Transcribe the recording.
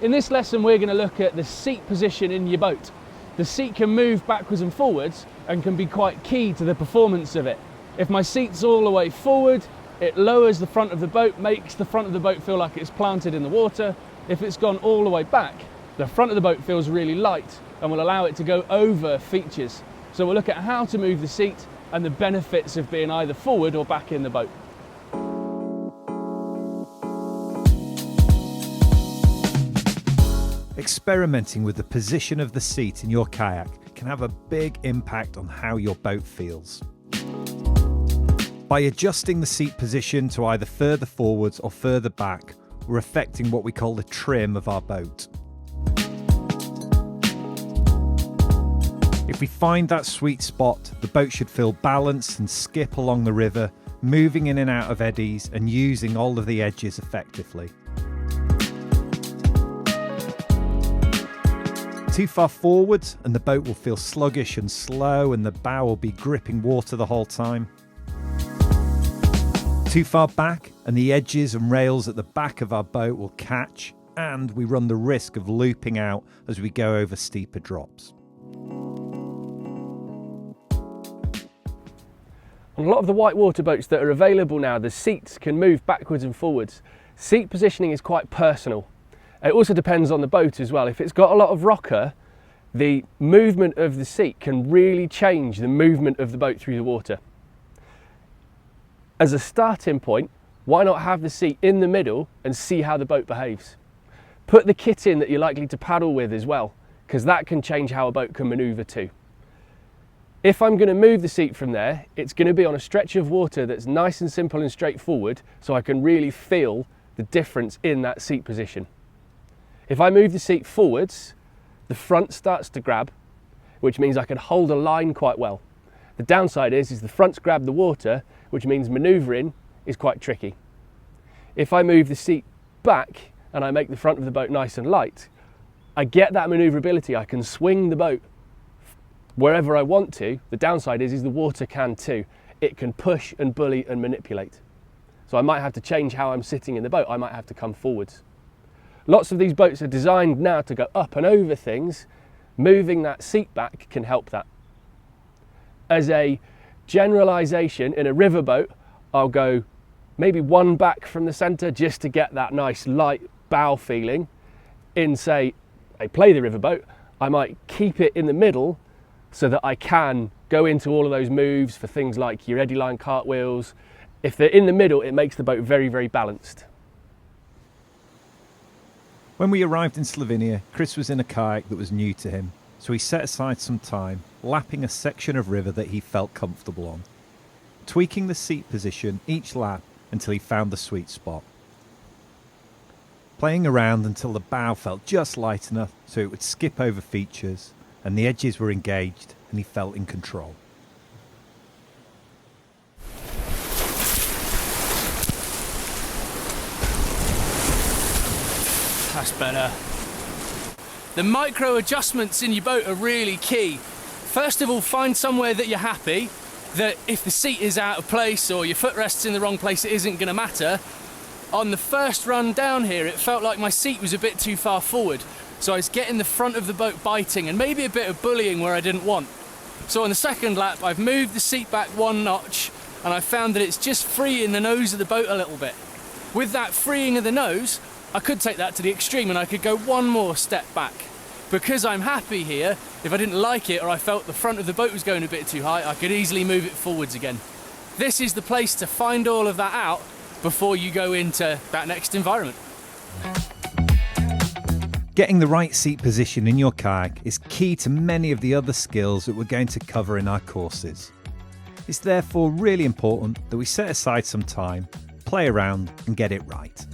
In this lesson we're going to look at the seat position in your boat. The seat can move backwards and forwards and can be quite key to the performance of it. If my seat's all the way forward, it lowers the front of the boat, makes the front of the boat feel like it's planted in the water. If it's gone all the way back, the front of the boat feels really light and will allow it to go over features. So we'll look at how to move the seat and the benefits of being either forward or back in the boat. Experimenting with the position of the seat in your kayak can have a big impact on how your boat feels. By adjusting the seat position to either further forwards or further back, we're affecting what we call the trim of our boat. If we find that sweet spot, the boat should feel balanced and skip along the river, moving in and out of eddies and using all of the edges effectively. Too far forwards and the boat will feel sluggish and slow and the bow will be gripping water the whole time. Too far back and the edges and rails at the back of our boat will catch and we run the risk of looping out as we go over steeper drops. On a lot of the whitewater boats that are available now, the seats can move backwards and forwards. Seat positioning is quite personal. It also depends on the boat as well. If it's got a lot of rocker, the movement of the seat can really change the movement of the boat through the water. As a starting point, why not have the seat in the middle and see how the boat behaves? Put the kit in that you're likely to paddle with as well, because that can change how a boat can manoeuvre too. If I'm going to move the seat from there, it's going to be on a stretch of water that's nice and simple and straightforward, so I can really feel the difference in that seat position. If I move the seat forwards, the front starts to grab, which means I can hold a line quite well. The downside is the fronts grab the water, which means manoeuvring is quite tricky. If I move the seat back and I make the front of the boat nice and light, I get that manoeuvrability. I can swing the boat wherever I want to. The downside is the water can too. It can push and bully and manipulate. So I might have to change how I'm sitting in the boat. I might have to come forwards. Lots of these boats are designed now to go up and over things. Moving that seat back can help that. As a generalization, in a riverboat, I'll go maybe one back from the center just to get that nice light bow feeling. In, say, a play the riverboat, I might keep it in the middle so that I can go into all of those moves for things like your eddy line cartwheels. If they're in the middle, it makes the boat very, very balanced. When we arrived in Slovenia, Chris was in a kayak that was new to him, so he set aside some time, lapping a section of river that he felt comfortable on, tweaking the seat position each lap until he found the sweet spot. Playing around until the bow felt just light enough so it would skip over features and the edges were engaged and he felt in control. That's better. The micro adjustments in your boat are really key. First of all, find somewhere that you're happy, that if the seat is out of place or your footrest's in the wrong place, it isn't going to matter. On the first run down here, it felt like my seat was a bit too far forward, so I was getting the front of the boat biting and maybe a bit of bullying where I didn't want. So on the second lap, I've moved the seat back one notch and I found that it's just freeing the nose of the boat a little bit. With that freeing of the nose, I could take that to the extreme and I could go one more step back. Because I'm happy here, if I didn't like it or I felt the front of the boat was going a bit too high, I could easily move it forwards again. This is the place to find all of that out before you go into that next environment. Getting the right seat position in your kayak is key to many of the other skills that we're going to cover in our courses. It's therefore really important that we set aside some time, play around and get it right.